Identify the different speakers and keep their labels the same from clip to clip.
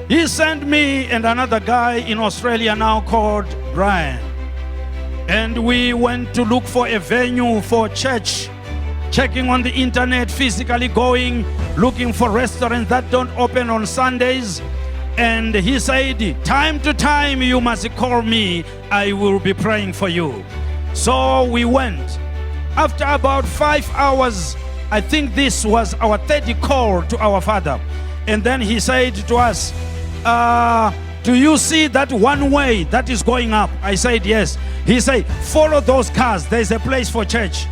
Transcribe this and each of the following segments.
Speaker 1: He sent me and another guy in Australia now called Brian. And we went to look for a venue for church, checking on the internet, physically going, looking for restaurants that don't open on Sundays. And he said, time to time you must call me, I will be praying for you. So we went. After about 5 hours, I think this was our third call to our father. And then he said to us, do you see that one way that is going up? I said, yes. He said, follow those cars. There's a place for church.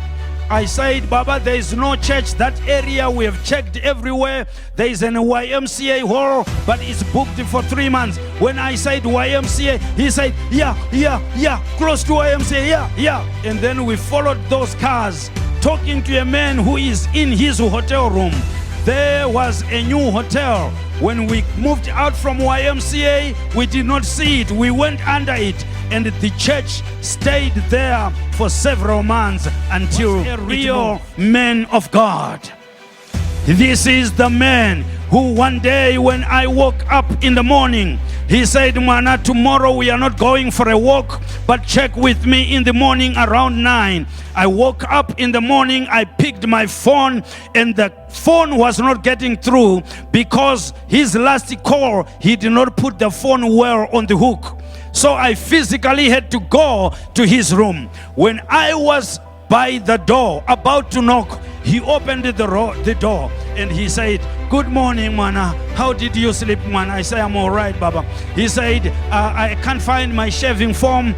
Speaker 1: I said, Baba, there is no church. That area we have checked everywhere. There is an YMCA hall, but it's booked for 3 months. When I said YMCA, he said, yeah, close to YMCA, yeah. And then we followed those cars, talking to a man who is in his hotel room. There was a new hotel. When we moved out from YMCA, we did not see it. We went under it, and the church stayed there for several months until a real man of God. This is the man who one day when I woke up in the morning, he said, Mana, tomorrow we are not going for a walk, but check with me in the morning around 9. I woke up in the morning, I picked my phone, and the phone was not getting through because his last call, he did not put the phone well on the hook. So I physically had to go to his room. When I was by the door, about to knock, he opened the door and he said, good morning, Mana. How did you sleep, Mana? I say, I'm all right, Baba. He said, I can't find my shaving foam.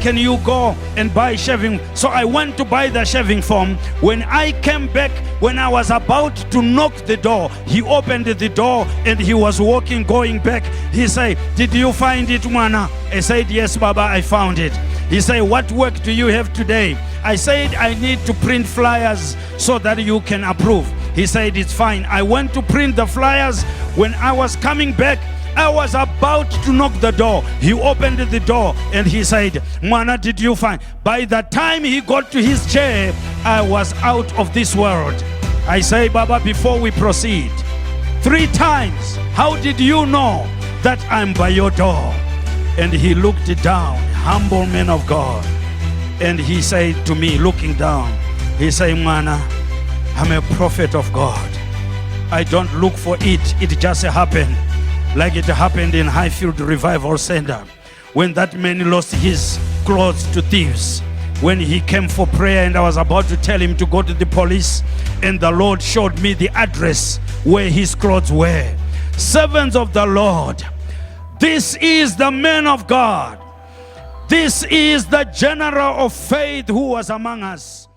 Speaker 1: Can you go and buy shaving? So I went to buy the shaving foam. When I came back, when I was about to knock the door, he opened the door and he was walking, going back. He said, did you find it, Mana? I said, yes, Baba, I found it. He said, what work do you have today? I said, I need to print flyers so that you can approve. He said, it's fine. I went to print the flyers. When I was coming back, I was about to knock the door. He opened the door and he said, Mana, did you find? By the time he got to his chair, I was out of this world. I say, Baba, before we proceed, 3 times, how did you know that I'm by your door? And he looked down, humble man of God. And he said to me, looking down, he said, Mana, I'm a prophet of God. I don't look for it. It just happened. Like it happened in Highfield Revival Center. When that man lost his clothes to thieves. When he came for prayer and I was about to tell him to go to the police. And the Lord showed me the address where his clothes were. Servants of the Lord. This is the man of God. This is the general of faith who was among us.